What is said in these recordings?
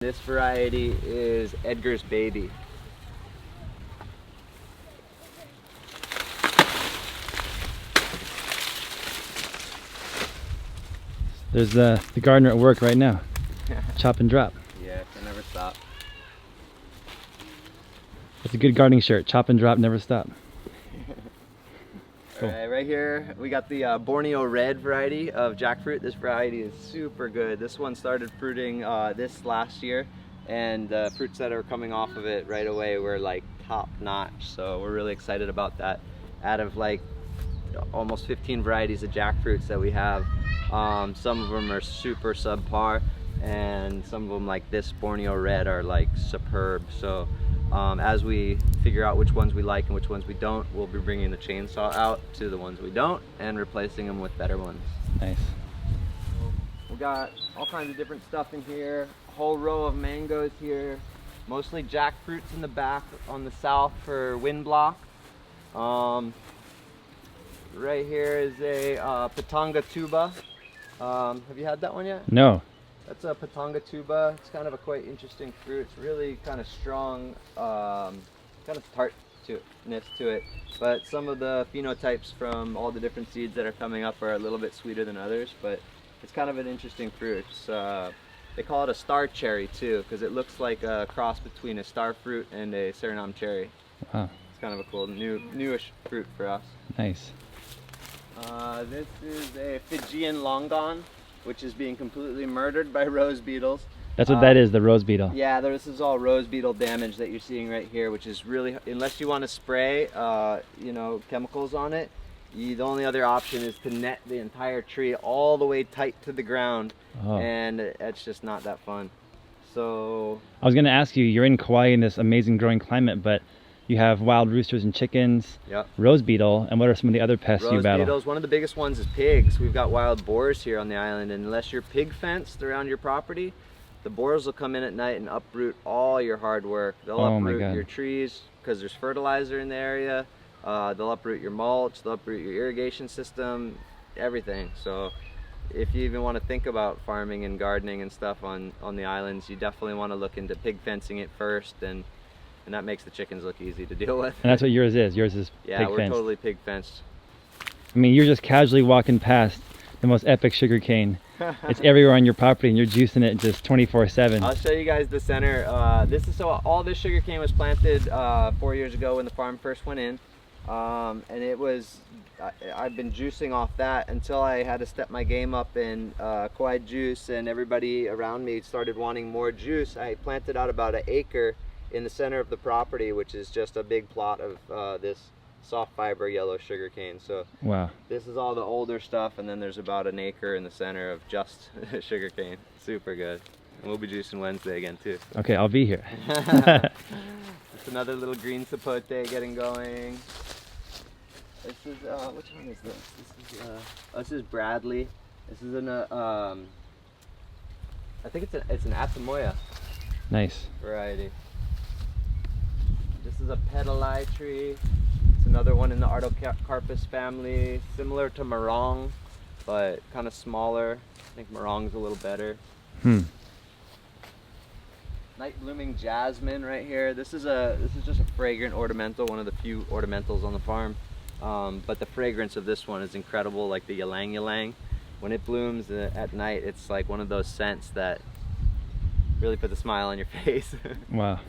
This variety is Edgar's Baby. There's the gardener at work right now. Chop and drop. Yeah, can never stop. It's a good gardening shirt. Chop and drop, never stop. Cool. Alright, right here we got the Borneo red variety of jackfruit. This variety is super good. This one started fruiting this last year, and the fruits that are coming off of it right away were like top notch. So we're really excited about that. Out of like almost 15 varieties of jackfruits that we have, some of them are super subpar, and some of them like this Borneo red are like superb. So as we figure out which ones we like and which ones we don't, we'll be bringing the chainsaw out to the ones we don't and replacing them with better ones. Nice. We got all kinds of different stuff in here. A whole row of mangoes here. Mostly jackfruits in the back on the south for wind block. Right here is a Patanga tuba. Have you had that one yet? No. That's a Patanga tuba. It's kind of a quite interesting fruit. It's really kind of strong, kind of tartness to it. But some of the phenotypes from all the different seeds that are coming up are a little bit sweeter than others. But it's kind of an interesting fruit. It's, they call it a star cherry too, because it looks like a cross between a star fruit and a Suriname cherry. Wow. It's kind of a cool newish fruit for us. Nice. This is a Fijian longan, which is being completely murdered by rose beetles. That's what that is, the rose beetle. Yeah, this is all rose beetle damage that you're seeing right here, which is really, unless you want to spray, you know, chemicals on it, the only other option is to net the entire tree all the way tight to the ground, and it's just not that fun. So I was going to ask you, you're in Kauai in this amazing growing climate, but you have wild roosters and chickens, rose beetle, and what are some of the other pests you battle? Rose beetles, one of the biggest ones is pigs. We've got wild boars here on the island, and unless you're pig fenced around your property, the boars will come in at night and uproot all your hard work. They'll uproot your trees because there's fertilizer in the area. They'll uproot your mulch, they'll uproot your irrigation system, everything. So if you even want to think about farming and gardening and stuff on the islands, you definitely want to look into pig fencing it first, and that makes the chickens look easy to deal with. And that's what yours is. Yours is pig fenced. Yeah, we're totally pig fenced. I mean, you're just casually walking past the most epic sugar cane. It's everywhere on your property, and you're juicing it just 24/7. I'll show you guys the center. This is so all this sugar cane was planted 4 years ago when the farm first went in, and it was I've been juicing off that until I had to step my game up in Kauai juice, and everybody around me started wanting more juice. I planted out about an acre in the center of the property, which is just a big plot of this soft fiber yellow sugar cane. So wow, this is all the older stuff, and then there's about an acre in the center of just sugar cane. Super good. And we'll be juicing Wednesday again too. Okay, I'll be here. It's another little green sapote getting going. This is which one is this? This is Bradley. This is an I think it's an Atamoya Nice variety. This is a Pedali tree. It's another one in the Artocarpus family, similar to Morong, but kind of smaller. I think Morong's a little better. Night blooming jasmine right here. This is just a fragrant ornamental, one of the few ornamentals on the farm. But the fragrance of this one is incredible, like the ylang ylang. When it blooms at night, it's like one of those scents that really puts a smile on your face. Wow.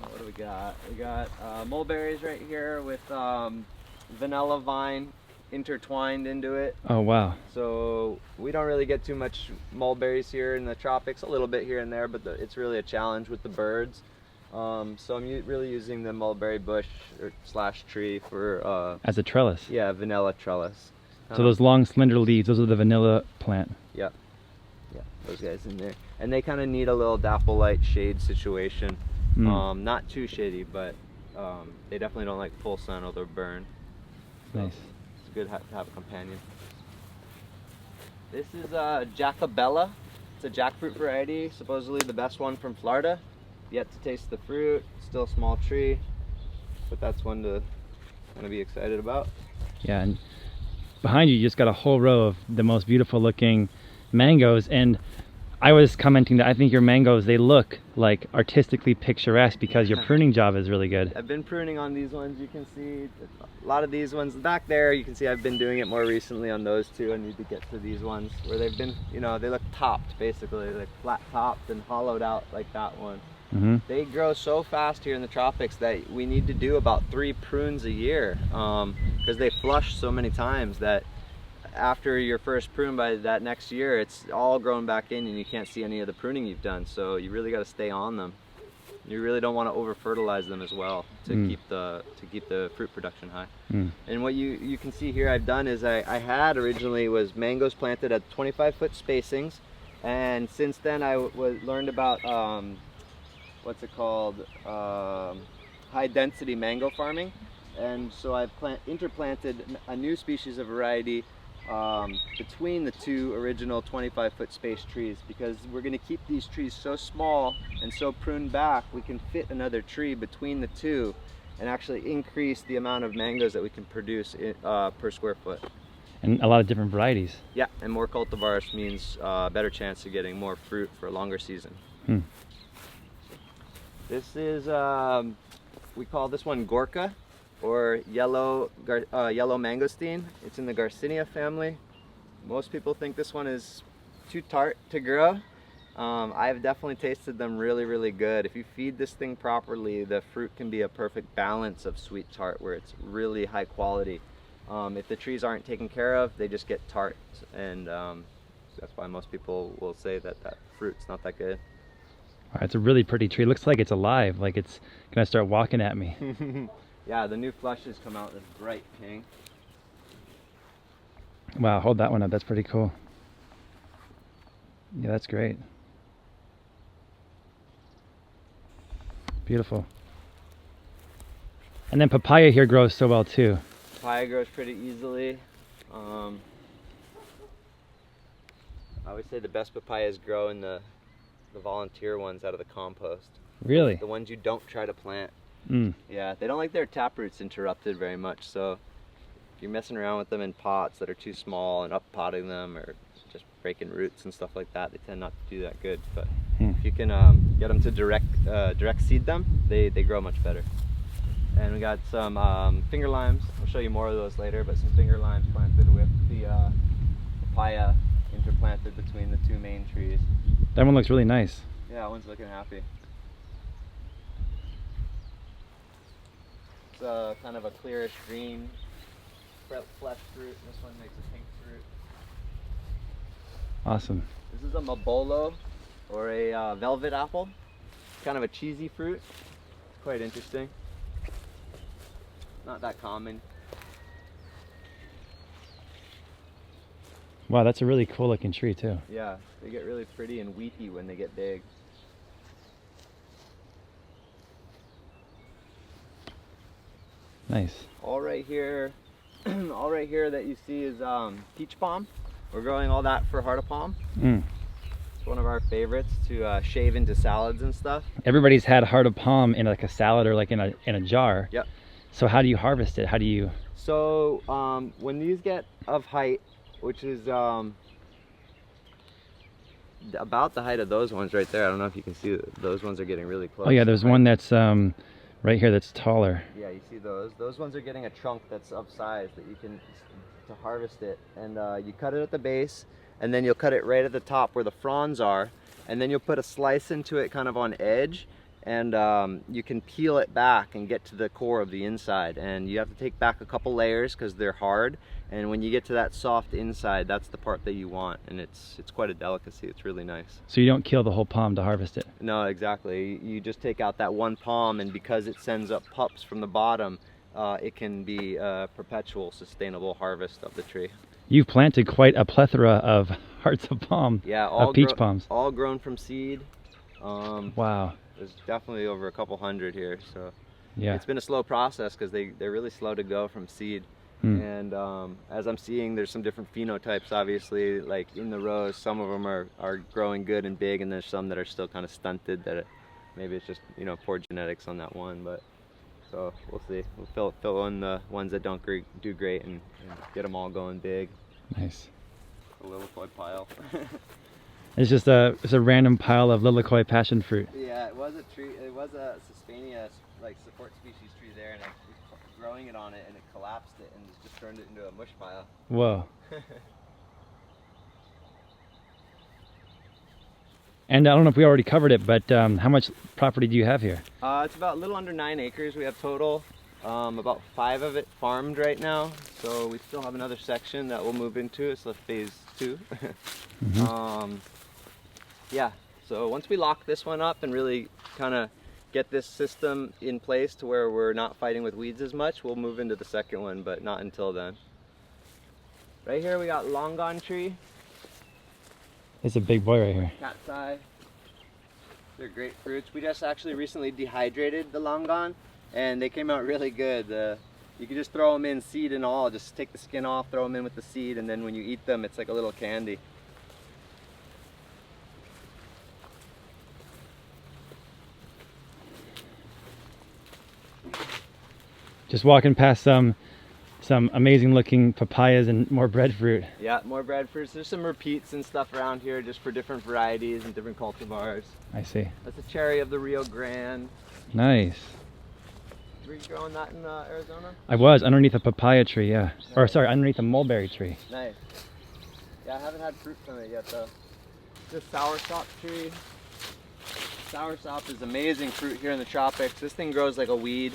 What do we got? We got mulberries right here with vanilla vine intertwined into it. Oh wow. So we don't really get too much mulberries here in the tropics, a little bit here and there, but it's really a challenge with the birds. So I'm really using the mulberry bush slash tree for as a trellis. Yeah, vanilla trellis. So those long slender leaves, those are the vanilla plant. Yeah, those guys in there, and they kind of need a little dapple light shade situation. Not too shady, but they definitely don't like full sun or they'll burn. So nice. It's good to have a companion. This is Jacobella. It's a jackfruit variety, supposedly the best one from Florida. Yet to taste the fruit, still a small tree, but that's one to kind of be excited about. Yeah, and behind you just got a whole row of the most beautiful looking mangoes, and I was commenting that I think your mangoes, they look like artistically picturesque because your pruning job is really good. I've been pruning on these ones. You can see a lot of these ones back there. You can see I've been doing it more recently on those two. I need to get to these ones where they've been, you know, they look topped basically, like flat topped and hollowed out like that one. They grow so fast here in the tropics that we need to do about 3 prunes a year because they flush so many times that after your first prune, by that next year, it's all grown back in and you can't see any of the pruning you've done. So you really got to stay on them. You really don't want to over fertilize them as well to keep the fruit production high. And what you can see here I've done is I had originally was mangoes planted at 25-foot spacings, and since then I learned about what's it called, high density mango farming, and so I've interplanted a new species of variety between the 2 original 25-foot spaced trees, because we're going to keep these trees so small and so pruned back we can fit another tree between the 2 and actually increase the amount of mangoes that we can produce per square foot. And a lot of different varieties. Yeah, and more cultivars means better chance of getting more fruit for a longer season. This is, we call this one Gorka, or yellow mangosteen. It's in the Garcinia family. Most people think this one is too tart to grow. I've definitely tasted them really good. If you feed this thing properly, the fruit can be a perfect balance of sweet tart where it's really high quality. If the trees aren't taken care of, they just get tart, and that's why most people will say that that fruit's not that good. It's a really pretty tree. It looks like it's alive, like it's gonna start walking at me. Yeah, the new flushes come out this bright pink. Wow, hold that one up. That's pretty cool. Yeah, that's great. Beautiful. And then papaya here grows so well too. Papaya grows pretty easily. I always say the best papayas grow in the volunteer ones out of the compost. Really? The ones you don't try to plant. Yeah, they don't like their taproots interrupted very much, so if you're messing around with them in pots that are too small and up-potting them or just breaking roots and stuff like that, they tend not to do that good. But if you can get them to direct seed them, they grow much better. And we got some finger limes. I'll show you more of those later, but some finger limes planted with the papaya interplanted between the 2 main trees. That one looks really nice. Yeah, that one's looking happy. It's kind of a clearish green flesh fruit. This one makes a pink fruit. Awesome. This is a mabolo, or a velvet apple. Kind of a cheesy fruit. It's quite interesting. Not that common. Wow, that's a really cool looking tree too. Yeah, they get really pretty and wheaty when they get big. Nice. All right here that you see is peach palm. We're growing all that for heart of palm. It's one of our favorites to shave into salads and stuff. Everybody's had heart of palm in like a salad or like in a jar. Yep. So how do you harvest it? How do you? So when these get of height, which is about the height of those ones right there. I don't know if you can see those ones are getting really close. Oh yeah, there's one that's right here that's taller. Yeah, you see those. Those ones are getting a trunk that's of size that you can to harvest it, and you cut it at the base, and then you'll cut it right at the top where the fronds are, and then you'll put a slice into it kind of on edge, and you can peel it back and get to the core of the inside, and you have to take back a couple layers because they're hard, and when you get to that soft inside, that's the part that you want, and it's quite a delicacy. It's really nice. So you don't kill the whole palm to harvest it? No, exactly. You just take out that one palm, and because it sends up pups from the bottom, it can be a perpetual sustainable harvest of the tree. You've planted quite a plethora of hearts of palm, yeah, of peach palms. All grown from seed. Wow. There's definitely over a couple hundred here, so yeah, it's been a slow process because they're really slow to go from seed. And as I'm seeing, there's some different phenotypes, obviously, like in the rows. Some of them are growing good and big, and there's some that are still kind of stunted, that maybe it's just, you know, poor genetics on that one. But so we'll see. We'll fill in the ones that don't do great and get them all going big. Nice. a lilikoi pile. It's just it's a random pile of lilikoi passion fruit. Yeah, it was a tree. It was a Suspania, like support species tree there, and I was growing it on it, and it collapsed it and just turned it into a mush pile. Whoa. And I don't know if we already covered it, but how much property do you have here? It's about a little under 9 acres we have total. About 5 of it farmed right now, so we still have another section that we'll move into. It's the phase 2. Mm-hmm. Yeah, so once we lock this one up and really kind of get this system in place to where we're not fighting with weeds as much, we'll move into the second one, but not until then. Right here we got Longan tree. It's a big boy right here. Cat's eye. They're great fruits. We just actually recently dehydrated the Longan, and they came out really good. You can just throw them in, seed and all. Just take the skin off, throw them in with the seed, and then when you eat them, it's like a little candy. Just walking past some amazing looking papayas and more breadfruit. Yeah, more breadfruits. There's some repeats and stuff around here just for different varieties and different cultivars. I see. That's a cherry of the Rio Grande. Nice. Were you growing that in Arizona? I was, underneath a papaya tree, yeah. Nice. Or sorry, underneath a mulberry tree. Nice. Yeah, I haven't had fruit from it yet though. This soursop tree. Soursop is amazing fruit here in the tropics. This thing grows like a weed.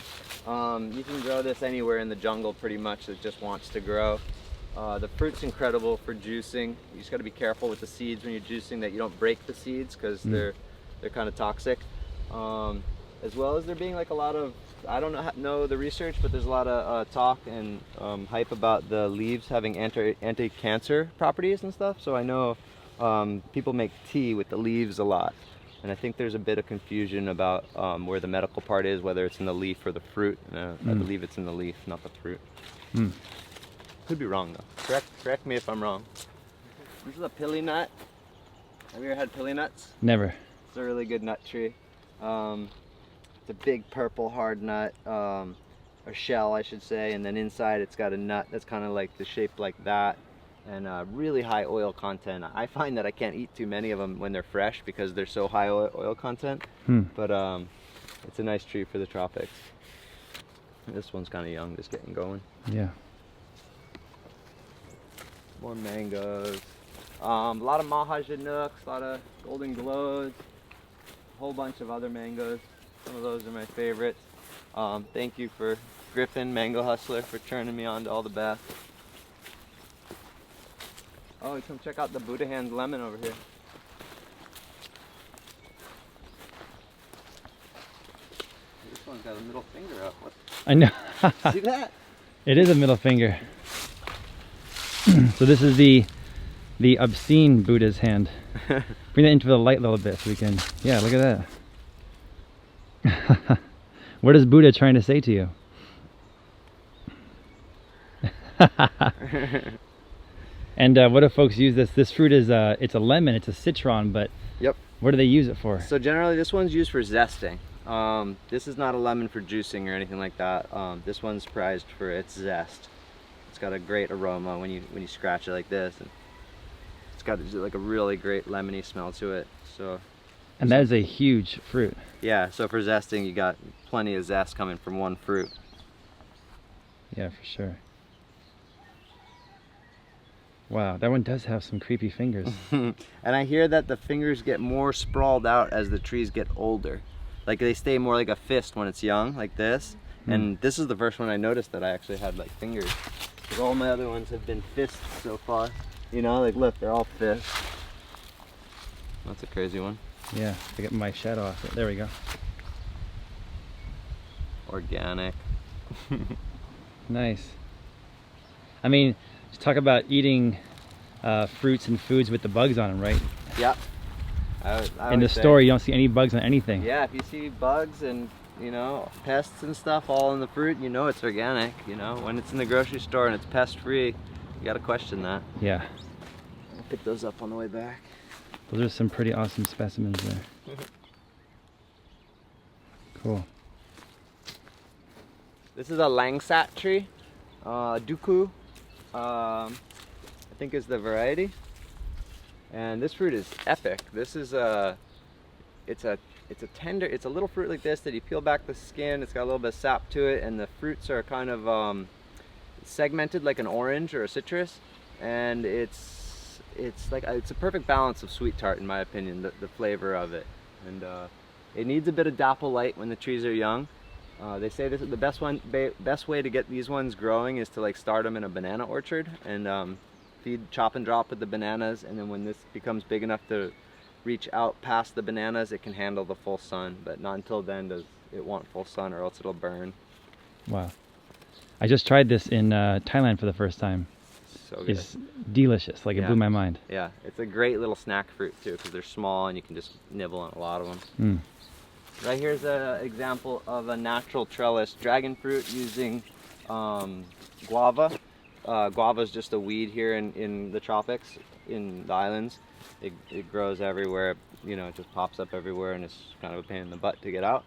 You can grow this anywhere in the jungle pretty much that just wants to grow. The fruit's incredible for juicing. You just got to be careful with the seeds when you're juicing that you don't break the seeds because they're kind of toxic. As well as there being like a lot of, I don't know the research, but there's a lot of talk and hype about the leaves having anti-cancer properties and stuff. So I know people make tea with the leaves a lot. And I think there's a bit of confusion about where the medical part is, whether it's in the leaf or the fruit. I believe it's in the leaf, not the fruit. Could be wrong though. Correct me if I'm wrong. This is a pili nut. Have you ever had pili nuts? Never. It's a really good nut tree. It's a big purple hard nut, or shell I should say, and then inside it's got a nut that's kind of like the shape like that. And really high oil content. I find that I can't eat too many of them when they're fresh because they're so high oil content. But it's a nice tree for the tropics. This one's kind of young, just getting going. Yeah. More mangoes. A lot of Mahajanooks, a lot of golden glows, a whole bunch of other mangoes. Some of those are my favorites. Thank you for Griffin, Mango Hustler, for turning me on to all the best. Oh, come check out the Buddha Hand lemon over here. This one's got a middle finger up. What? I know. See that? It is a middle finger. So this is the obscene Buddha's hand. Bring that into the light a little bit so we can, yeah, look at that. What is Buddha trying to say to you? And what do folks use this? This fruit is it's a lemon, it's a citron, but yep. What do they use it for? So generally this one's used for zesting. This is not a lemon for juicing or anything like that. This one's prized for its zest. It's got a great aroma when you scratch it like this, and it's got like a really great lemony smell to it. So. And that is a huge fruit. Yeah, so for zesting you got plenty of zest coming from one fruit. Yeah, for sure. Wow, that one does have some creepy fingers. And I hear that the fingers get more sprawled out as the trees get older. Like they stay more like a fist when it's young, like this. And this is the first one I noticed that I actually had like fingers. Because all my other ones have been fists so far. You know, like look, they're all fists. That's a crazy one. Yeah, to get my shadow off it. There we go. Organic. Nice. I mean, just talk about eating fruits and foods with the bugs on them, right? Yeah. In the store, you don't see any bugs on anything. Yeah, if you see bugs and, you know, pests and stuff all in the fruit, you know it's organic, you know. When it's in the grocery store and it's pest-free, you gotta question that. Yeah. I'll pick those up on the way back. Those are some pretty awesome specimens there. Cool. This is a langsat tree. Duku, I think is the variety. And this fruit is epic. This is it's a tender, it's a little fruit like this that you peel back the skin. It's got a little bit of sap to it, and the fruits are kind of segmented like an orange or a citrus, and it's a perfect balance of sweet tart in my opinion, the flavor of it. And it needs a bit of dapple light when the trees are young. They say this is the best way to get these ones growing is to like start them in a banana orchard and feed, chop and drop with the bananas, and then when this becomes big enough to reach out past the bananas, it can handle the full sun, but not until then does it want full sun, or else it'll burn. Wow. I just tried this in Thailand for the first time. So good. It's delicious, like it blew my mind. Yeah, it's a great little snack fruit too, because they're small and you can just nibble on a lot of them. Right here's an example of a natural trellis dragon fruit using guava. Guava is just a weed here in the tropics, in the islands. It grows everywhere, you know, it just pops up everywhere, and it's kind of a pain in the butt to get out.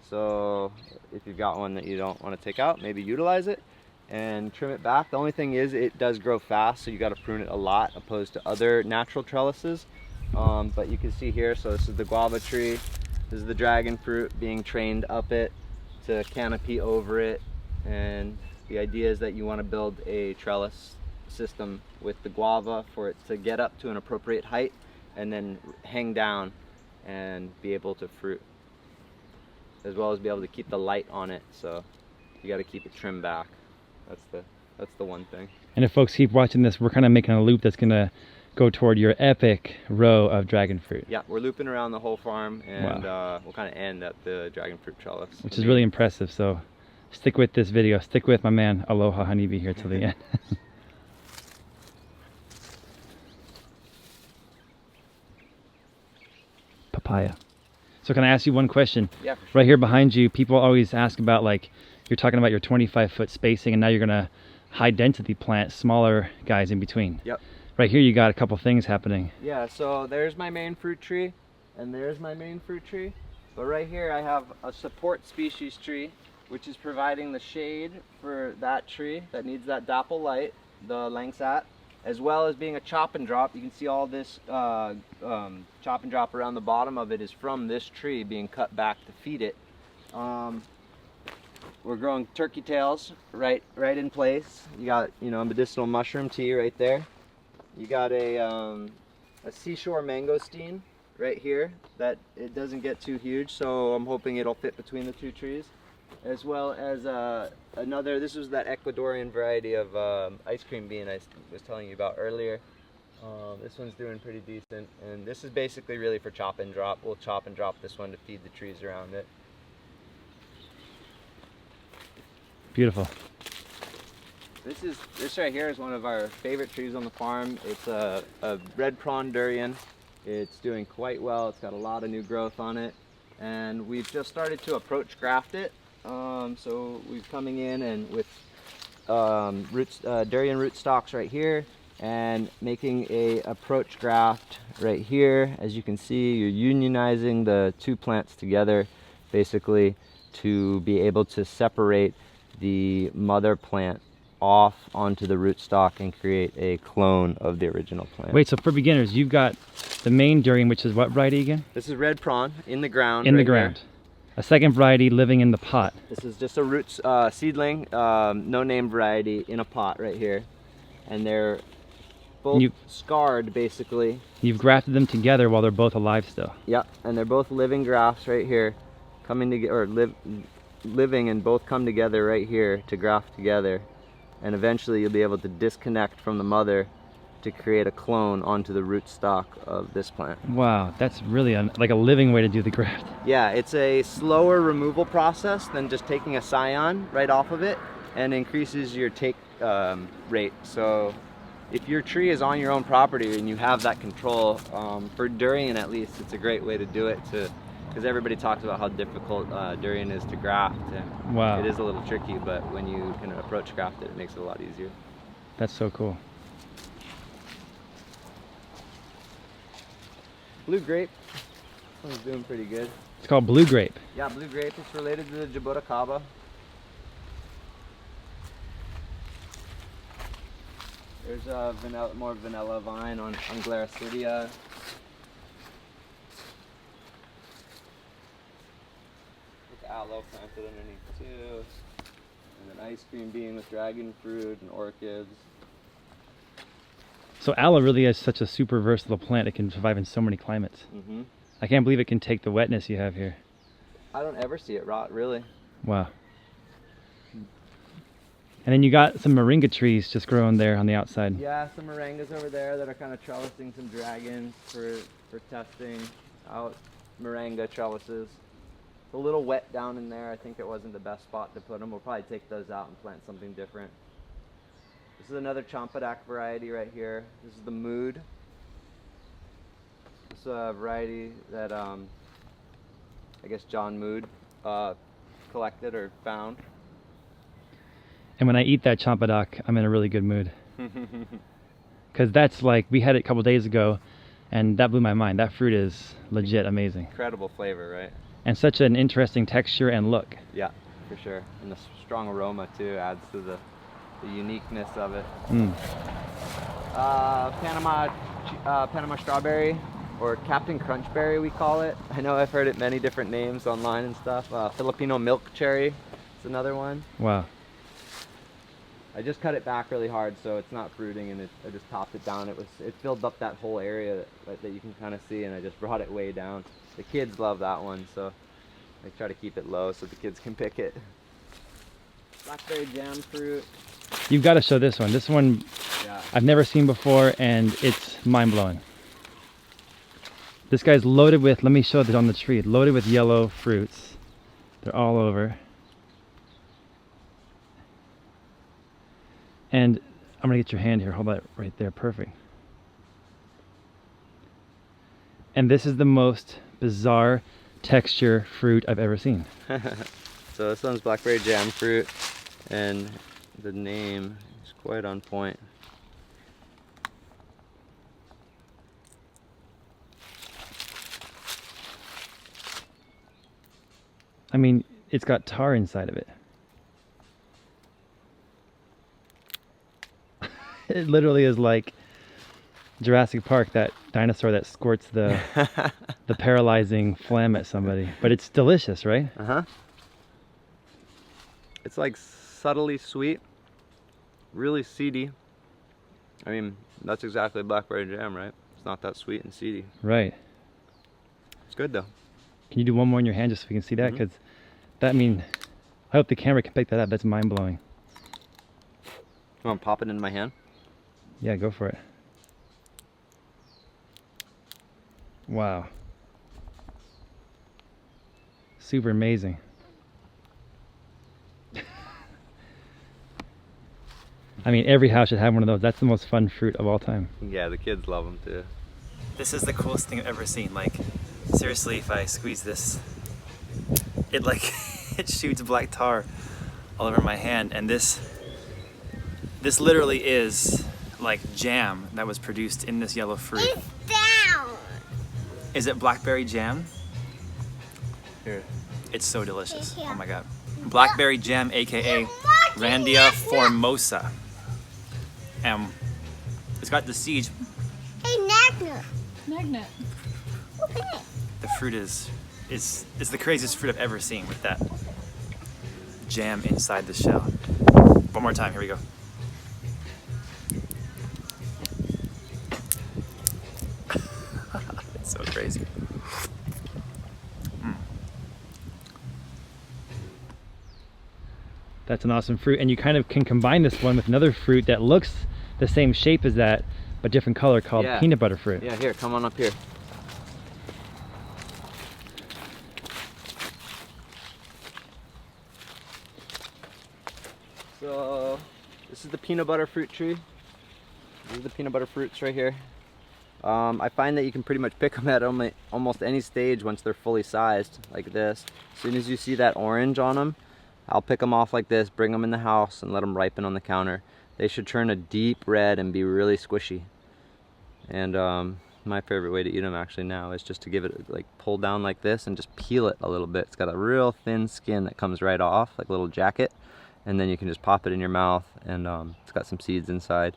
So if you've got one that you don't want to take out, maybe utilize it and trim it back. The only thing is it does grow fast, so you got to prune it a lot opposed to other natural trellises. But you can see here, so this is the guava tree, this is the dragon fruit being trained up it to canopy over it, and the idea is that you want to build a trellis system with the guava for it to get up to an appropriate height and then hang down and be able to fruit, as well as be able to keep the light on it. So you got to keep it trimmed back. That's the one thing. And if folks keep watching this, we're kind of making a loop that's gonna go toward your epic row of dragon fruit. Yeah, we're looping around the whole farm, and we'll kind of end at the dragon fruit trellis, which is really impressive. So stick with this video. Stick with my man Aloha Honeybee here till the end. Papaya. So can I ask you one question? Yeah. Right here behind you, people always ask about, like, you're talking about your 25-foot spacing, and now you're gonna high density plant smaller guys in between. Yep. Right here you got a couple things happening. Yeah, so there's my main fruit tree, and there's my main fruit tree. But right here I have a support species tree, which is providing the shade for that tree that needs that dapple light, the langsat, as well as being a chop and drop. You can see all this chop and drop around the bottom of it is from this tree being cut back to feed it. We're growing turkey tails right in place. You got, you know, medicinal mushroom tea right there. You got a seashore mangosteen right here that it doesn't get too huge, so I'm hoping it'll fit between the two trees. As well as another, this was that Ecuadorian variety of ice cream bean I was telling you about earlier. This one's doing pretty decent, and this is basically really for chop and drop. We'll chop and drop this one to feed the trees around it. Beautiful. This right here is one of our favorite trees on the farm. It's a red prawn durian. It's doing quite well. It's got a lot of new growth on it, and we've just started to approach graft it. So we're coming in and with durian rootstocks right here, and making a approach graft right here. As you can see, you're unionizing the two plants together basically to be able to separate the mother plant off onto the rootstock and create a clone of the original plant. Wait, so for beginners, you've got the main durian, which is what variety again? This is red prawn in the ground. In the ground. Here. A second variety living in the pot. This is just a roots seedling, no name variety in a pot right here, and they're both scarred basically. You've grafted them together while they're both alive still. Yep, and they're both living grafts right here, coming together, or living and both come together right here to graft together, and eventually you'll be able to disconnect from the mother to create a clone onto the rootstock of this plant. Wow, that's really like a living way to do the graft. Yeah, it's a slower removal process than just taking a scion right off of it, and increases your take rate. So if your tree is on your own property and you have that control, for durian at least, it's a great way to do it, because everybody talks about how difficult durian is to graft. And wow. It is a little tricky, but when you can approach graft it, it makes it a lot easier. That's so cool. Blue grape, this one's doing pretty good. It's called blue grape. Yeah, blue grape. It's related to the jaboticaba. There's a more vanilla vine on Glaracidia. With aloe planted underneath too. And an ice cream bean with dragon fruit and orchids. So aloe really is such a super versatile plant. It can survive in so many climates. Mm-hmm. I can't believe it can take the wetness you have here. I don't ever see it rot, really. Wow. And then you got some moringa trees just growing there on the outside. Yeah, some moringas over there that are kind of trellising some dragons for testing out moringa trellises. It's a little wet down in there. I think it wasn't the best spot to put them. We'll probably take those out and plant something different. This is another Champadak variety right here. This is the Mood. This is a variety that I guess John Mood collected or found. And when I eat that champadak, I'm in a really good mood. Because that's like, we had it a couple days ago, and that blew my mind. That fruit is legit amazing. Incredible flavor, right? And such an interesting texture and look. Yeah, for sure. And the strong aroma too adds to the uniqueness of it. Mm. Panama strawberry, or Captain Crunchberry we call it. I know I've heard it many different names online and stuff. Filipino milk cherry is another one. Wow. I just cut it back really hard so it's not fruiting, and I just topped it down. It filled up that whole area that you can kind of see, and I just brought it way down. The kids love that one, so I try to keep it low so the kids can pick it. Blackberry jam fruit. You've got to show this one. This one, yeah. I've never seen before, and it's mind-blowing. This guy's loaded with, let me show it on the tree, loaded with yellow fruits. They're all over. And I'm gonna get your hand here, hold that right there, perfect. And this is the most bizarre texture fruit I've ever seen. So this one's blackberry jam fruit, and the name is quite on point. I mean, it's got tar inside of it. It literally is like Jurassic Park, that dinosaur that squirts the the paralyzing phlegm at somebody. But it's delicious, right? Uh-huh. It's like subtly sweet, really seedy. I mean, that's exactly blackberry jam, right? It's not that sweet and seedy. Right. It's good though. Can you do one more in your hand just so we can see that? Because that, I mean, I hope the camera can pick that up. That's mind-blowing. You want to pop it in my hand? Yeah, go for it. Wow. Super amazing. I mean, every house should have one of those. That's the most fun fruit of all time. Yeah, the kids love them too. This is the coolest thing I've ever seen. Like, seriously, if I squeeze this, it like, it shoots black tar all over my hand. And this literally is like jam that was produced in this yellow fruit. It's down. Is it blackberry jam? Here. It's so delicious. Here. Oh my god. Blackberry jam, aka Randia formosa. It's got the seeds. Hey, Nagna. Magnet. Open it. The fruit is the craziest fruit I've ever seen, with that jam inside the shell. One more time, here we go. It's so crazy. That's an awesome fruit, and you kind of can combine this one with another fruit that looks the same shape as that, but different color, called peanut butter fruit. Yeah, here, come on up here. So, this is the peanut butter fruit tree. These are the peanut butter fruits right here. I find that you can pretty much pick them at almost any stage once they're fully sized, like this. As soon as you see that orange on them, I'll pick them off like this, bring them in the house, and let them ripen on the counter. They should turn a deep red and be really squishy. And my favorite way to eat them actually now is just to give it, like, pull down like this and just peel it a little bit. It's got a real thin skin that comes right off, like a little jacket. And then you can just pop it in your mouth, and it's got some seeds inside.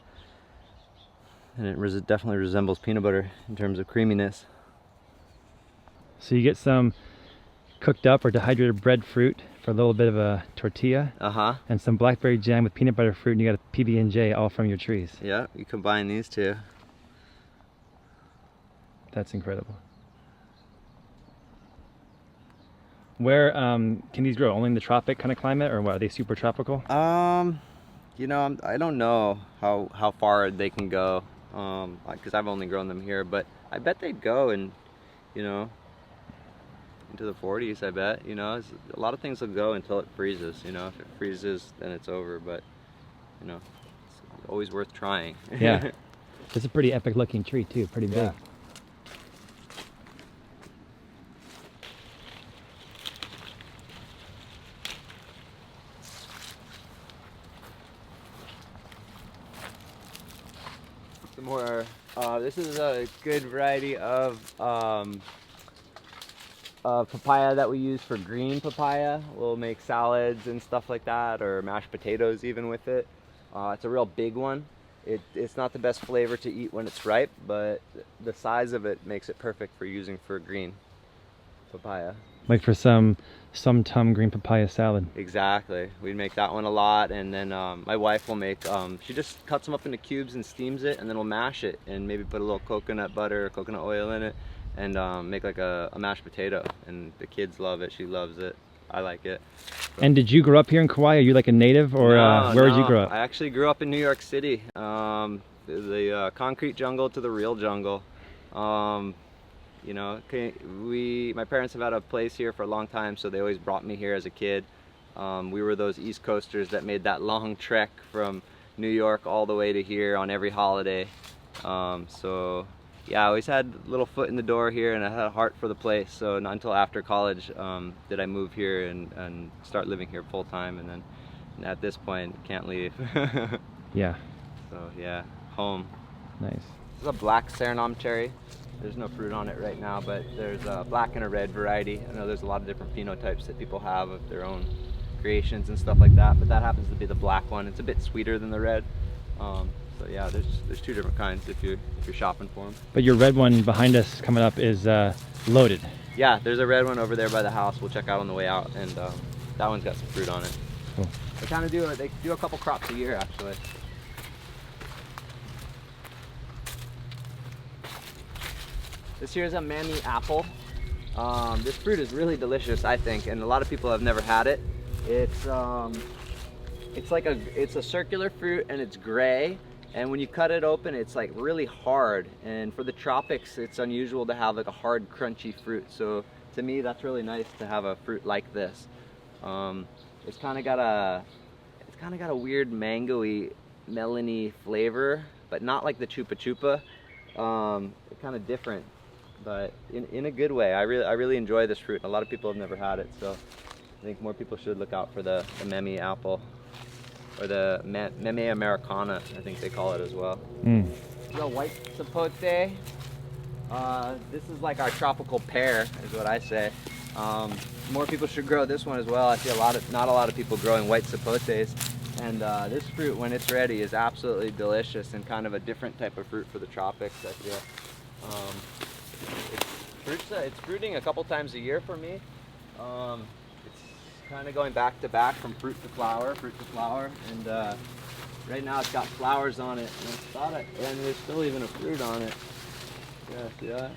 and it definitely resembles peanut butter in terms of creaminess. So you get some cooked up or dehydrated breadfruit for a little bit of a tortilla, and some blackberry jam with peanut butter fruit, and you got a PB&J all from your trees. Yeah, you combine these two. That's incredible. Where can these grow? Only in the tropic kind of climate, or what? Are they super tropical? You know, I don't know how far they can go, because I've only grown them here, but I bet they'd go and, you know, into the 40s, I bet. You know, a lot of things will go until it freezes. You know, if it freezes, then it's over, but, you know, it's always worth trying. Yeah. It's a pretty epic looking tree too, pretty big. Yeah. Some more, this is a good variety of papaya that we use for green papaya. We'll make salads and stuff like that, or mashed potatoes even with it. It's a real big one. It's not the best flavor to eat when it's ripe, but the size of it makes it perfect for using for green papaya. Like for some tum green papaya salad. Exactly. We make that one a lot, and then my wife will make, she just cuts them up into cubes and steams it, and then we'll mash it and maybe put a little coconut butter or coconut oil in it, and make like a mashed potato, and the kids love it. She loves it. I like it. So. And did you grow up here in Kauai? Are you like a native, or where did you grow up? I actually grew up in New York City. The concrete jungle to the real jungle. You know, my parents have had a place here for a long time, so they always brought me here as a kid. We were those East Coasters that made that long trek from New York all the way to here on every holiday. So yeah, I always had a little foot in the door here, and I had a heart for the place. So not until after college did I move here and start living here full time, and then at this point can't leave. Yeah. So yeah, home. Nice. This is a black Suriname cherry. There's no fruit on it right now, but there's a black and a red variety. I know there's a lot of different phenotypes that people have of their own creations and stuff like that, but that happens to be the black one. It's a bit sweeter than the red. So yeah, there's two different kinds if you're shopping for them. But your red one behind us coming up is loaded. Yeah, there's a red one over there by the house. We'll check out on the way out, and that one's got some fruit on it. Cool. They do a couple crops a year actually. This here is a mammy apple. This fruit is really delicious, I think, and a lot of people have never had it. It's a circular fruit, and it's gray, and when you cut it open, it's like really hard. And for the tropics, it's unusual to have like a hard, crunchy fruit. So to me, that's really nice to have a fruit like this. It's kind of got a weird mango-y, melony flavor, but not like the Chupa Chupa. It's kind of different, but in a good way. I really enjoy this fruit. A lot of people have never had it, so I think more people should look out for the Meme apple, or the Meme Americana, I think they call it as well. Mm. The white sapote. This is like our tropical pear, is what I say. More people should grow this one as well. I see not a lot of people growing white sapotes, and this fruit, when it's ready, is absolutely delicious and kind of a different type of fruit for the tropics, I feel. It's fruiting a couple times a year for me. It's kind of going back to back from fruit to flower, and right now it's got flowers on it, and there's still even a fruit on it. Yeah, see that?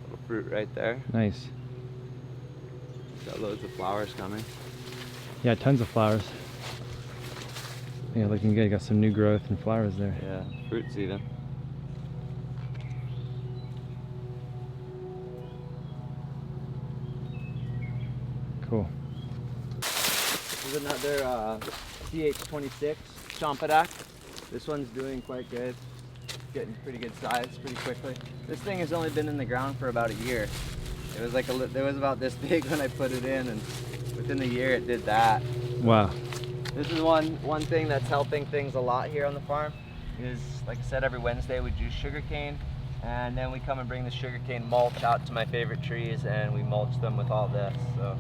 Little fruit right there. Nice. Got loads of flowers coming. Yeah, tons of flowers. Yeah, looking good. Got some new growth and flowers there. Yeah, fruits even. Cool. This is another CH26 Champadak. This one's doing quite good. Getting pretty good size pretty quickly. This thing has only been in the ground for about a year. It was like it was about this big when I put it in, and within a year it did that. Wow. This is one thing that's helping things a lot here on the farm. Is, like I said, every Wednesday we juice sugarcane, and then we come and bring the sugarcane mulch out to my favorite trees, and we mulch them with all this. So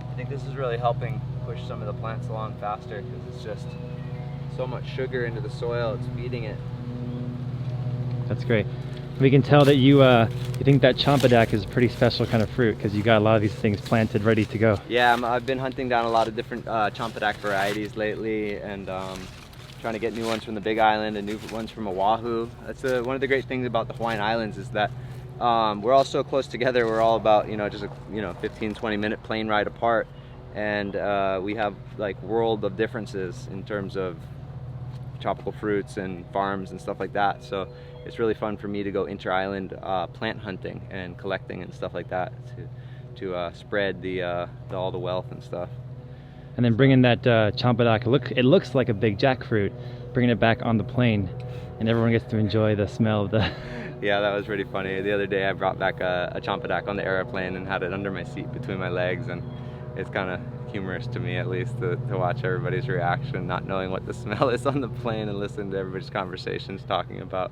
I think this is really helping push some of the plants along faster, because it's so much sugar into the soil, it's feeding it. That's great. We can tell that you think that Champadak is a pretty special kind of fruit because you got a lot of these things planted ready to go. Yeah, I've been hunting down a lot of different Champadak varieties lately, and trying to get new ones from the Big Island and new ones from Oahu. That's one of the great things about the Hawaiian Islands is that we're all so close together. We're all about, you know, just a 15-20 minute plane ride apart, and we have like world of differences in terms of tropical fruits and farms and stuff like that. So it's really fun for me to go inter-island plant hunting and collecting and stuff like that to spread all the wealth and stuff. And then bringing that Champadak, it looks like a big jackfruit, bringing it back on the plane, and everyone gets to enjoy the smell of the... Yeah, that was pretty funny. The other day I brought back a Champadak on the airplane and had it under my seat between my legs, and it's kind of humorous to me, at least, to watch everybody's reaction, not knowing what the smell is on the plane, and listen to everybody's conversations talking about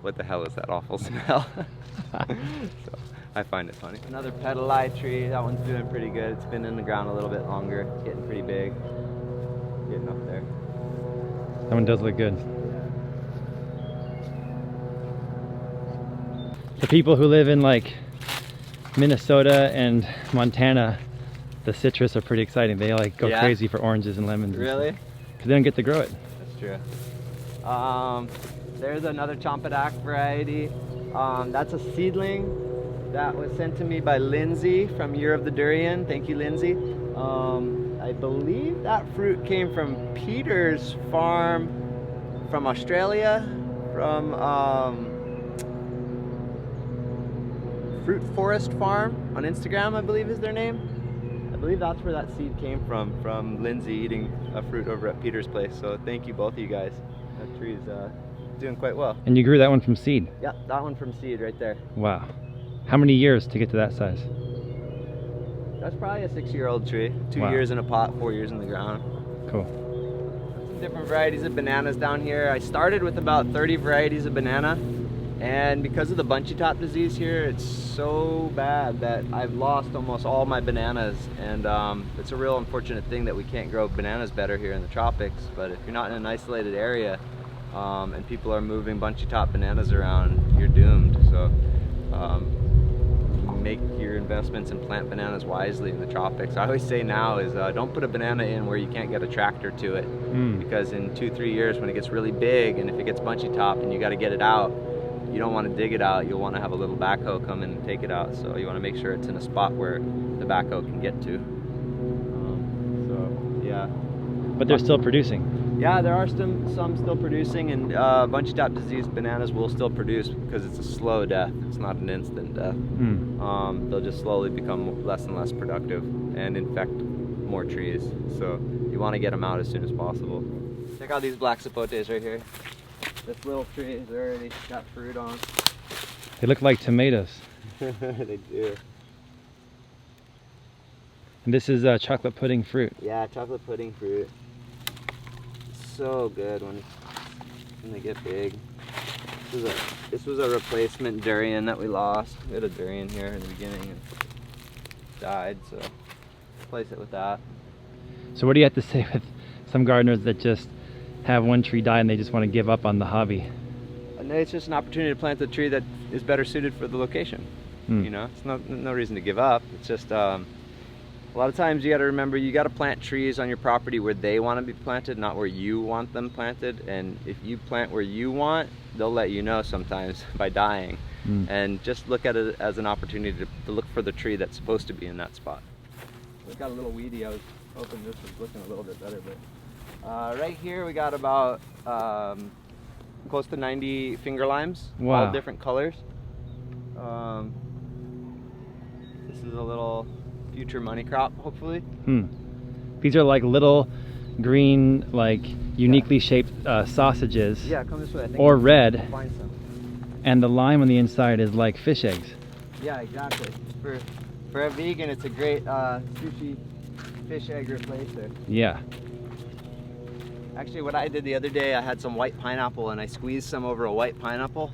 what the hell is that awful smell. So I find it funny. Another petalai tree, that one's doing pretty good. It's been in the ground a little bit longer. It's getting pretty big. Getting up there. That one does look good. For people who live in like Minnesota and Montana, the citrus are pretty exciting. They like go crazy for oranges and lemons. Really? Because they don't get to grow it. That's true. There's another Champadak variety. That's a seedling that was sent to me by Lindsay from Year of the Durian. Thank you, Lindsay. I believe that fruit came from Peter's farm from Australia, from Fruit Forest Farm on Instagram, I believe is their name. I believe that's where that seed came from Lindsay eating a fruit over at Peter's place. So thank you, both of you guys. That tree's doing quite well. And you grew that one from seed? Yeah, that one from seed right there. Wow. How many years to get to that size? That's probably a 6-year-old tree. 2 Wow. years in a pot, 4 years in the ground. Cool. Some different varieties of bananas down here. I started with about 30 varieties of banana, and because of the bunchy top disease here, it's so bad that I've lost almost all my bananas, and it's a real unfortunate thing that we can't grow bananas better here in the tropics. But if you're not in an isolated area and people are moving bunchy top bananas around, you're doomed. So make your investments and plant bananas wisely in the tropics. I always say now is don't put a banana in where you can't get a tractor to it, because in 2-3 years when it gets really big, and if it gets bunchy top and you got to get it out, you don't want to dig it out. You'll want to have a little backhoe come in and take it out. So you want to make sure it's in a spot where the backhoe can get to. So yeah. But they're still producing. Yeah, there are some still producing, and bunchy top disease bananas will still produce because it's a slow death. It's not an instant death. They'll just slowly become less and less productive and infect more trees. So you want to get them out as soon as possible. Check out these black sapotes right here. This little tree has already got fruit on. They look like tomatoes. They do. And this is chocolate pudding fruit. Yeah, chocolate pudding fruit. So good when they get big. This was a replacement durian that we lost. We had a durian here in the beginning and died, so replace it with that. So what do you have to say with some gardeners that just have one tree die and they just want to give up on the hobby? And it's just an opportunity to plant a tree that is better suited for the location. You know, it's no reason to give up. It's just a lot of times you got to remember, you got to plant trees on your property where they want to be planted, not where you want them planted. And if you plant where you want, they'll let you know sometimes by dying. And just look at it as an opportunity to look for the tree that's supposed to be in that spot. We've got a little weedy. I was hoping this was looking a little bit better, but right here we got about close to 90 finger limes. Wow. All different colors. This is a little future money crop, hopefully. These are like little green, like uniquely shaped sausages. Yeah, come this way. I think or red. we'll find some. And the lime on the inside is like fish eggs. Yeah, exactly. For a vegan, it's a great sushi fish egg replacer. Yeah. Actually, what I did the other day, I had some white pineapple and I squeezed some over a white pineapple.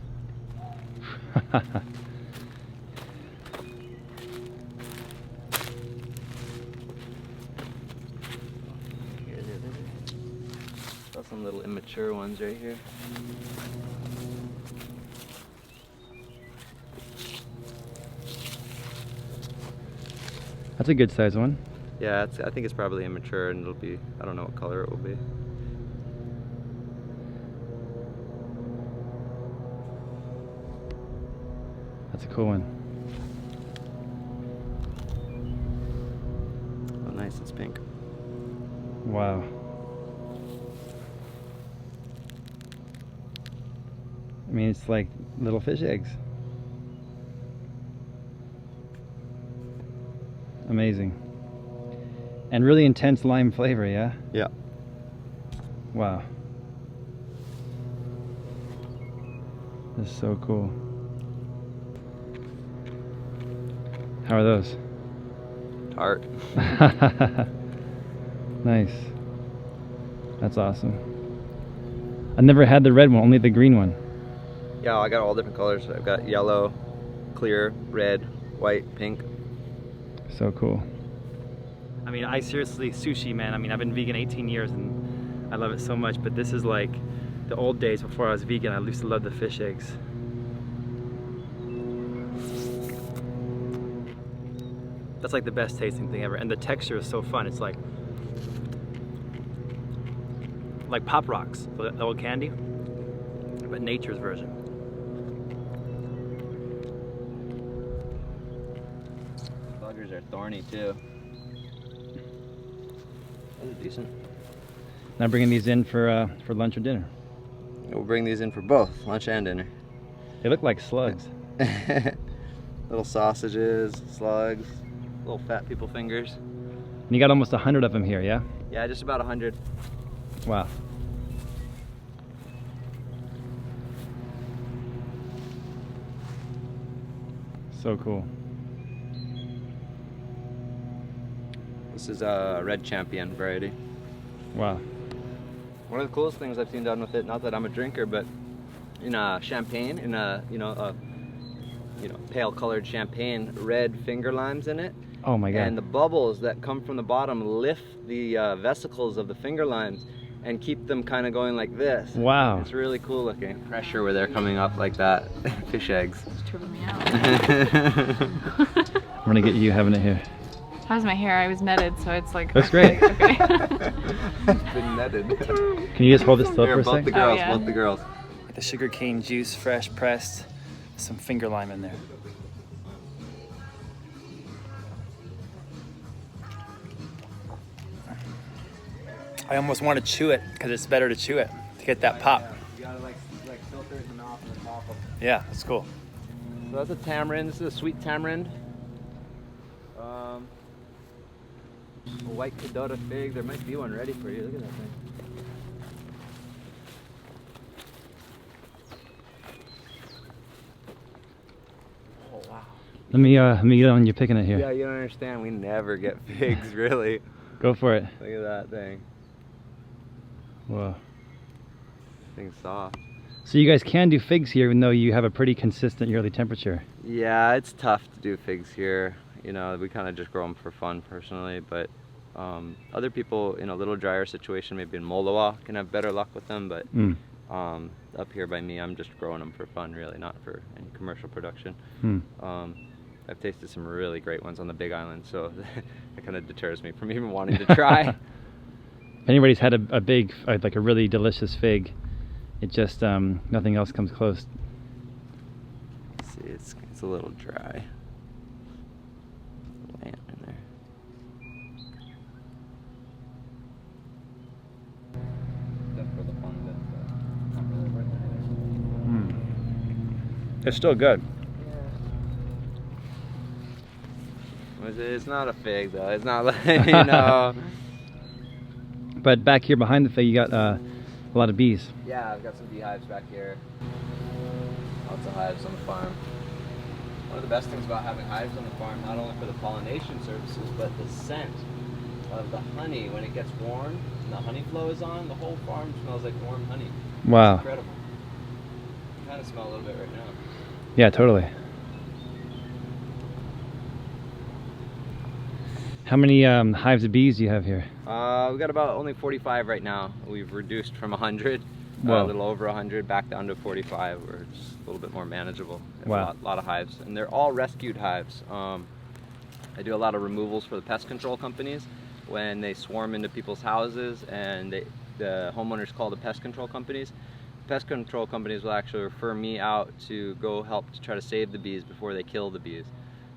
Some little mature ones right here. That's a good size one. Yeah, I think it's probably immature, and it'll be, I don't know what color it will be. That's a cool one. Oh nice, it's pink. Wow. I mean, it's like little fish eggs. Amazing. And really intense lime flavor, yeah? Yeah. Wow. This is so cool. How are those? Tart. Nice. That's awesome. I never had the red one, only the green one. Yeah, I got all different colors. I've got yellow, clear, red, white, pink. So cool. I mean, I seriously, sushi, man. I mean, I've been vegan 18 years and I love it so much, but this is like the old days before I was vegan. I used to love the fish eggs. That's like the best tasting thing ever. And the texture is so fun. It's like Pop Rocks, the old candy, but nature's version. Buggers are thorny too. Those are decent. Now bringing these in for lunch or dinner. We'll bring these in for both lunch and dinner. They look like slugs. Little sausages, slugs, little fat people fingers. And you got almost 100 of them here, yeah? Yeah, just about 100. Wow. So cool. This is a red champion variety. Wow. One of the coolest things I've seen done with it, not that I'm a drinker, but in a champagne, in a pale colored champagne, red finger limes in it. Oh my God. And the bubbles that come from the bottom lift the vesicles of the finger limes and keep them kind of going like this. Wow. It's really cool looking. Pressure where they're coming up like that. Fish eggs. It's tripping me out. I'm gonna get you having it here. How's my hair? I was netted, so it's like... Looks great. Okay. It's been netted. Can you just hold this still Here, for a both second? the girls, Oh, yeah. both the girls. The sugar cane juice, fresh pressed, some finger lime in there. I almost want to chew it because it's better to chew it to get that pop. You gotta like filter it in the mouth and then pop them. Yeah, that's cool. So that's a tamarind. This is a sweet tamarind. A white Cadota fig. There might be one ready for you. Look at that thing. Oh wow. Let me get on you picking it here. Yeah, you don't understand. We never get figs, really. Go for it. Look at that thing. Whoa. Thing's soft. So you guys can do figs here even though you have a pretty consistent yearly temperature. Yeah, it's tough to do figs here. You know, we kind of just grow them for fun personally, but other people in a little drier situation, maybe in Molowa, can have better luck with them, but up here by me, I'm just growing them for fun, really, not for any commercial production. I've tasted some really great ones on the Big Island, so that kind of deters me from even wanting to try. If anybody's had a big, like a really delicious fig, it just, nothing else comes close. Let's see, it's a little dry. Ant in there. Just for the fun bit, but not really worth it. It's still good. It's not a fig though. It's not like, you know. But back here behind the fig, you got a lot of bees. Yeah, I've got some beehives back here. Lots of hives on the farm. One of the best things about having hives on the farm, not only for the pollination services, but the scent of the honey when it gets warm and the honey flow is on, the whole farm smells like warm honey. Wow. It's incredible. You kind of smell a little bit right now. Yeah, totally. How many hives of bees do you have here? We got about only 45 right now. We've reduced from 100. a little over 100, back down to 45, where it's just a little bit more manageable. Wow. A lot of hives, and they're all rescued hives. I do a lot of removals for the pest control companies when they swarm into people's houses, and the homeowners call the pest control companies. Pest control companies will actually refer me out to go help to try to save the bees before they kill the bees.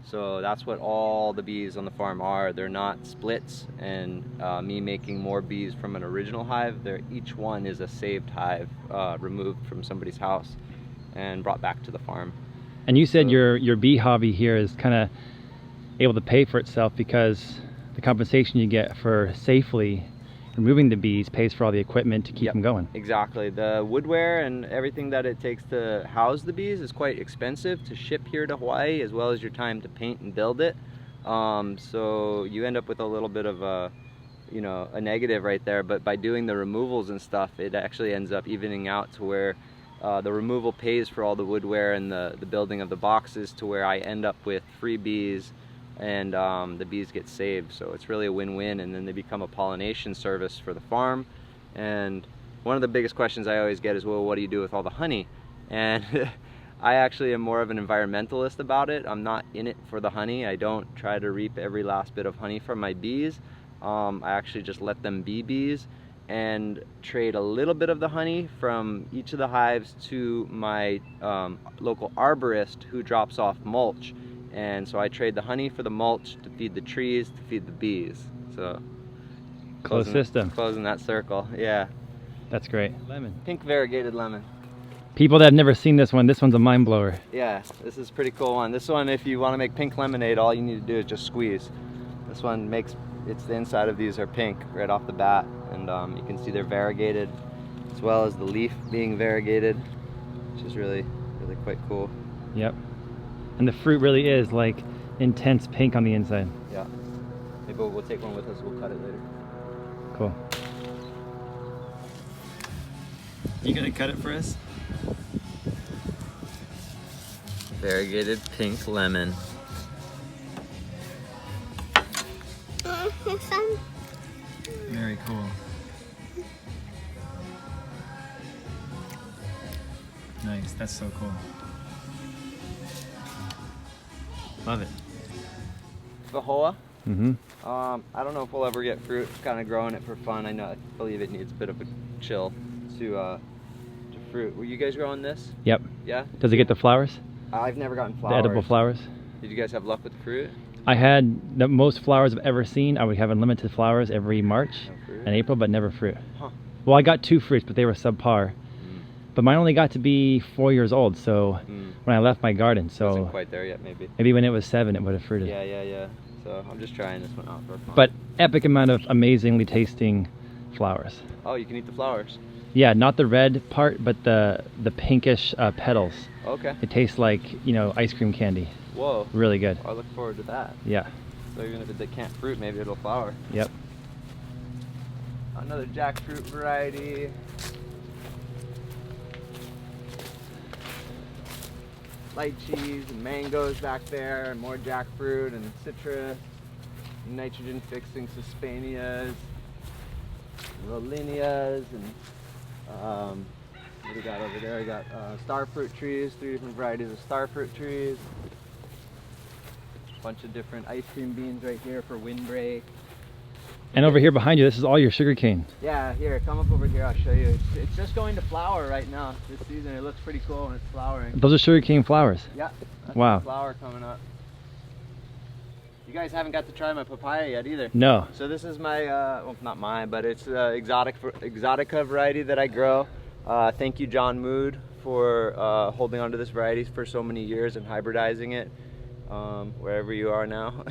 So that's what all the bees on the farm are. They're not splits and me making more bees from an original hive. Each one is a saved hive removed from somebody's house and brought back to the farm. And you said your bee hobby here is kind of able to pay for itself because the compensation you get for safely removing the bees pays for all the equipment to keep them going. Exactly. The woodware and everything that it takes to house the bees is quite expensive to ship here to Hawaii, as well as your time to paint and build it. So you end up with a little bit of a negative right there, but by doing the removals and stuff, it actually ends up evening out to where the removal pays for all the woodware and the building of the boxes, to where I end up with free bees, and the bees get saved. So it's really a win-win, and then they become a pollination service for the farm. And one of the biggest questions I always get is, well, what do you do with all the honey? And I actually am more of an environmentalist about it. I'm not in it for the honey. I don't try to reap every last bit of honey from my bees. I actually just let them be bees and trade a little bit of the honey from each of the hives to my local arborist, who drops off mulch. And so I trade the honey for the mulch to feed the trees, to feed the bees. So Closed system. Closing that circle, yeah. That's great. Lemon. Pink variegated lemon. People that have never seen this one's a mind blower. Yeah, this is a pretty cool one. This one, if you want to make pink lemonade, all you need to do is just squeeze. This one the inside of these are pink right off the bat, and you can see they're variegated, as well as the leaf being variegated, which is really, really quite cool. Yep. And the fruit really is like intense pink on the inside. Yeah. Maybe we'll take one with us, we'll cut it later. Cool. You gonna cut it for us? Variegated pink lemon. Very cool. Nice, that's so cool. Love it. Vahoa. Mm-hmm. I don't know if we'll ever get fruit. Kind of growing it for fun. I believe it needs a bit of a chill to fruit. Were you guys growing this? Yep. Yeah. Does it get the flowers? I've never gotten flowers. The edible flowers? Did you guys have luck with the fruit? I had the most flowers I've ever seen. I would have unlimited flowers every March and April, but never fruit. Huh. Well, I got 2 fruits, but they were subpar. But mine only got to be 4 years old, so when I left my garden, so wasn't quite there yet, maybe. Maybe when it was 7, it would have fruited. Yeah. So I'm just trying this one out for fun. But epic amount of amazingly tasting flowers. Oh, you can eat the flowers. Yeah, not the red part, but the pinkish petals. Okay. It tastes like, ice cream candy. Whoa. Really good. I look forward to that. Yeah. So even if they can't fruit, maybe it'll flower. Yep. Another jackfruit variety. Lychees and mangoes back there, and more jackfruit and citrus, nitrogen fixing suspanias, rolinias, and what do we got over there? I got starfruit trees, 3 different varieties of starfruit trees, a bunch of different ice cream beans right here for windbreak. And over here behind you, this is all your sugar cane. Yeah, here, come up over here, I'll show you. It's just going to flower right now this season. It looks pretty cool when it's flowering. Those are sugar cane flowers. Yeah, that's wow. the flower coming up. You guys haven't got to try my papaya yet either. No. So this is my, well, not mine, but it's exotica variety that I grow. Thank you, John Mood, for holding on to this variety for so many years and hybridizing it wherever you are now.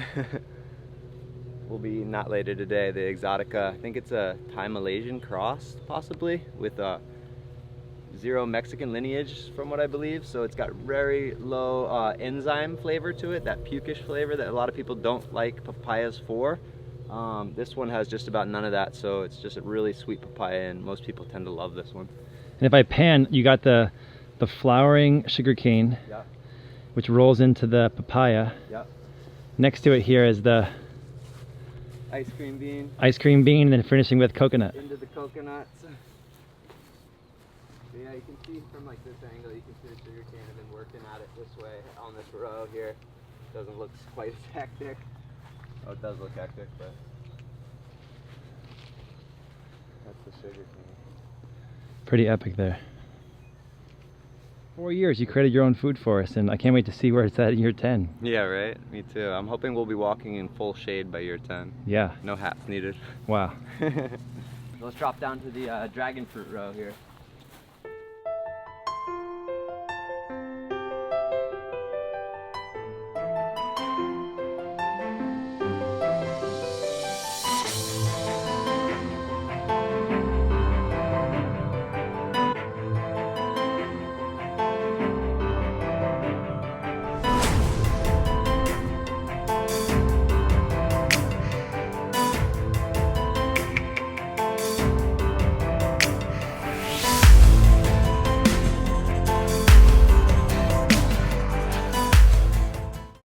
Will be eating that later today, the exotica. I think it's a Thai Malaysian cross, possibly, with 0 Mexican lineage, from what I believe. So it's got very low enzyme flavor to it, that pukish flavor that a lot of people don't like papayas for. This one has just about none of that, so it's just a really sweet papaya, and most people tend to love this one. And if I pan, you got the flowering sugar cane, Yep. which rolls into the papaya. Yep. Next to it here is the Ice cream bean. Ice cream bean, and then finishing with coconut. Into the coconuts. Yeah, you can see from like this angle, you can see the sugar cane have been working at it this way on this row here. Doesn't look quite as hectic. Oh, it does look hectic, but that's the sugar cane. Pretty epic there. 4 years you created your own food forest, and I can't wait to see where it's at in year 10. Yeah, right? Me too. I'm hoping we'll be walking in full shade by year 10. Yeah. No hats needed. Wow. Let's drop down to the dragon fruit row here.